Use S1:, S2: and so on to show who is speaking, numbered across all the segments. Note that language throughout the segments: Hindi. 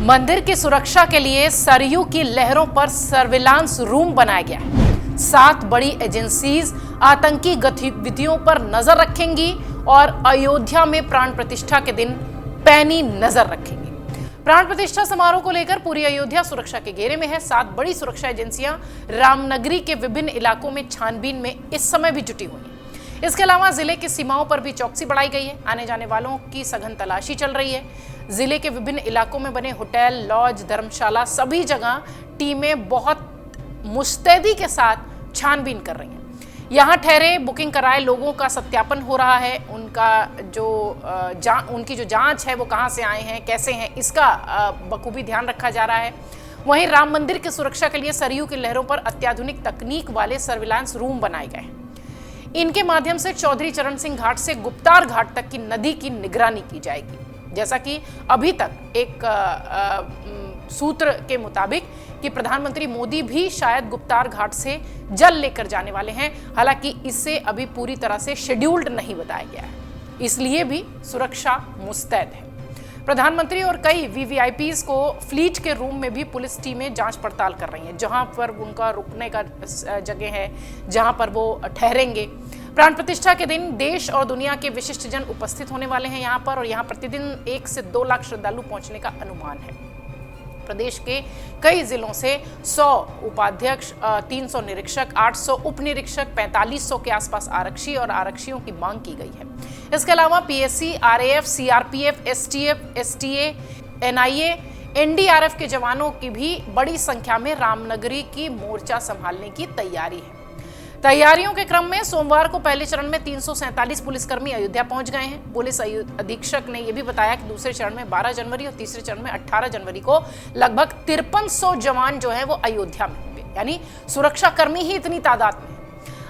S1: मंदिर की सुरक्षा के लिए सरयू की लहरों पर सर्विलांस रूम बनाया गया है। 7 बड़ी एजेंसीज आतंकी गतिविधियों पर नजर रखेंगी और अयोध्या में प्राण प्रतिष्ठा के दिन पैनी नजर रखेंगी। प्राण प्रतिष्ठा समारोह को लेकर पूरी अयोध्या सुरक्षा के घेरे में है। 7 बड़ी सुरक्षा एजेंसियां रामनगरी के विभिन्न इलाकों में छानबीन में इस समय भी जुटी हुई हैं। इसके अलावा जिले की सीमाओं पर भी चौकसी बढ़ाई गई है। आने जाने वालों की सघन तलाशी चल रही है। जिले के विभिन्न इलाकों में बने होटल, लॉज, धर्मशाला सभी जगह टीमें बहुत मुस्तैदी के साथ छानबीन कर रही हैं। यहाँ ठहरे बुकिंग कराए लोगों का सत्यापन हो रहा है। उनकी जो जांच है वो कहाँ से आए हैं, कैसे हैं, इसका बखूबी ध्यान रखा जा रहा है। वहीं राम मंदिर की सुरक्षा के लिए सरयू की लहरों पर अत्याधुनिक तकनीक वाले सर्विलांस रूम बनाए गए हैं। इनके माध्यम से चौधरी चरण सिंह घाट से गुप्तार घाट तक की नदी की निगरानी की जाएगी। जैसा कि अभी तक एक सूत्र के मुताबिक कि प्रधानमंत्री मोदी भी शायद गुप्तार घाट से जल लेकर जाने वाले हैं। हालांकि इससे अभी पूरी तरह से शेड्यूल्ड नहीं बताया गया है, इसलिए भी सुरक्षा मुस्तैद है। प्रधानमंत्री और कई वीवीआईपीज को फ्लीट के रूम में भी पुलिस टीमें जांच पड़ताल कर रही हैं, जहां पर उनका रुकने का जगह है, जहां पर वो ठहरेंगे। प्राण प्रतिष्ठा के दिन देश और दुनिया के विशिष्ट जन उपस्थित होने वाले हैं यहां पर, और यहां प्रतिदिन 1 से 2 लाख श्रद्धालु पहुंचने का अनुमान है। प्रदेश के कई जिलों से 100 उपाध्यक्ष, 300 निरीक्षक, 800 उप निरीक्षक, 4500 के आसपास आरक्षी और आरक्षियों की मांग की गई है। इसके अलावा PSC, RAF, CRPF, STF, STA, NIA, NDRF के जवानों की भी बड़ी संख्या में रामनगरी की मोर्चा संभालने की तैयारी है। तैयारियों के क्रम में सोमवार को पहले चरण में 347 पुलिसकर्मी अयोध्या पहुंच गए हैं। पुलिस अधीक्षक ने यह भी बताया कि दूसरे चरण में 12 जनवरी और तीसरे चरण में 18 जनवरी को लगभग 5300 जवान जो है वो अयोध्या में होंगे, यानी सुरक्षा कर्मी ही इतनी तादाद में।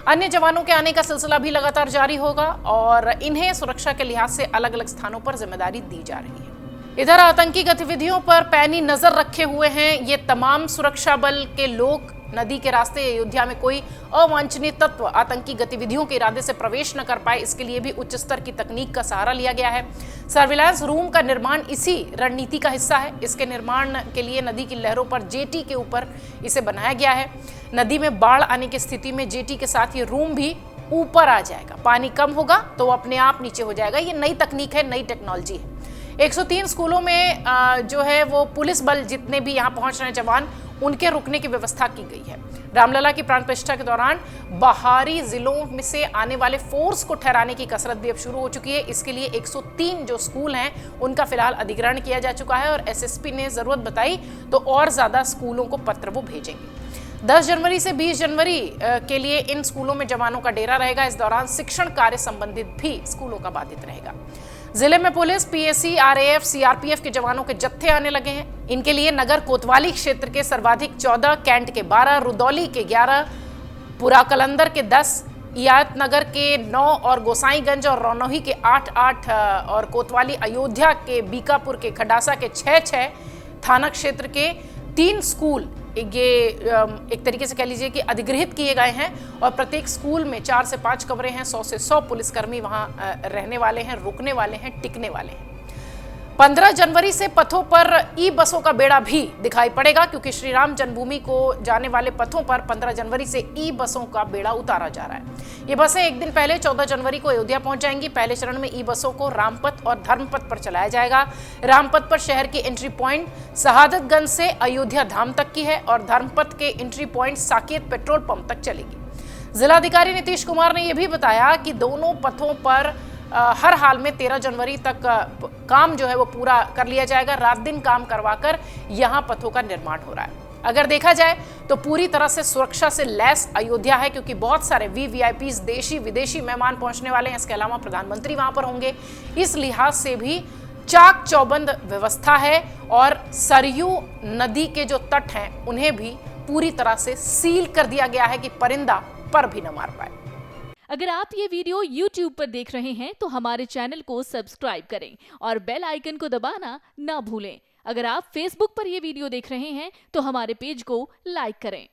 S1: अन्य जवानों के आने का सिलसिला भी लगातार जारी होगा और इन्हें सुरक्षा के लिहाज से अलग अलग स्थानों पर जिम्मेदारी दी जा रही है। इधर आतंकी गतिविधियों पर पैनी नजर रखे हुए हैं ये तमाम सुरक्षा बल के लोग। नदी के रास्ते अयोध्या में कोई अवांछनीय तत्व आतंकी गतिविधियों के इरादे से प्रवेश न कर पाए, इसके लिए भी उच्च स्तर की तकनीक का सहारा लिया गया है। सर्विलांस रूम का निर्माण इसी रणनीति का हिस्सा है। इसके निर्माण के लिए नदी की लहरों पर जेटी के ऊपर इसे बनाया गया है। नदी में बाढ़ आने की स्थिति में जेटी के साथ ये रूम भी ऊपर आ जाएगा। पानी कम होगा तो अपने आप नीचे हो जाएगा। ये नई तकनीक है, नई टेक्नोलॉजी है। 103 स्कूलों में जो है वो पुलिस बल जितने भी यहाँ पहुंच रहे हैं जवान, उनके रुकने की व्यवस्था की गई है। रामलला की प्राण प्रतिष्ठा के दौरान बाहरी जिलों में से आने वाले फोर्स को ठहराने की कसरत भी अब शुरू हो चुकी है। इसके लिए 103 जो स्कूल हैं उनका फिलहाल अधिग्रहण किया जा चुका है और एसएसपी ने जरूरत बताई तो और ज्यादा स्कूलों को पत्र वो भेजेंगे। 10 जनवरी से 20 जनवरी के लिए इन स्कूलों में जवानों का डेरा रहेगा। इस दौरान शिक्षण कार्य संबंधित भी स्कूलों का बाधित रहेगा। जिले में पुलिस, पीएससी, आरएएफ, सीआरपीएफ के जवानों के जत्थे आने लगे हैं। इनके लिए नगर कोतवाली क्षेत्र के सर्वाधिक 14, कैंट के 12, रुदौली के 11, पुराकलंदर के 10, इयात नगर के 9 और गोसाईगंज और रौनोही के 8 और कोतवाली अयोध्या के बीकापुर के खडासा के 6 थाना क्षेत्र के 3 स्कूल ये एक तरीके से कह लीजिए कि अधिगृहित किए गए हैं और प्रत्येक स्कूल में 4 से 5 कमरे हैं। 100 से 100 पुलिसकर्मी वहां रहने वाले हैं, रुकने वाले हैं, टिकने वाले हैं। 15 जनवरी से पथों पर ई बसों का बेड़ा भी दिखाई पड़ेगा, क्योंकि श्री राम जन्मभूमि को जाने वाले पथों पर 15 जनवरी से ई बसों का बेड़ा उतारा जा रहा है। ये बसें एक दिन पहले 14 जनवरी को अयोध्या पहुंच जाएंगी। पहले चरण में ई बसों को रामपथ और धर्मपथ पर चलाया जाएगा। रामपथ पर शहर की एंट्री पॉइंट शहादतगंज से अयोध्या धाम तक की है और धर्मपथ के entry point Saket petrol pump तक चलेगी। जिलाधिकारी नीतीश कुमार ने यह भी बताया कि दोनों पथों पर हर हाल में 13 जनवरी तक काम जो है वो पूरा कर लिया जाएगा। रात दिन काम करवाकर यहाँ पथों का निर्माण हो रहा है। अगर देखा जाए तो पूरी तरह से सुरक्षा से लैस अयोध्या है, क्योंकि बहुत सारे वीवीआईपीज, देशी विदेशी मेहमान पहुंचने वाले हैं। इसके अलावा प्रधानमंत्री वहां पर होंगे। इस लिहाज से भी चाक चौबंद व्यवस्था है और सरयू नदी के जो तट हैं उन्हें भी पूरी तरह से सील कर दिया गया है कि परिंदा पर भी न मार पाए।
S2: अगर आप ये वीडियो YouTube पर देख रहे हैं तो हमारे चैनल को सब्सक्राइब करें और बेल आइकन को दबाना ना भूलें। अगर आप Facebook पर ये वीडियो देख रहे हैं तो हमारे पेज को लाइक करें।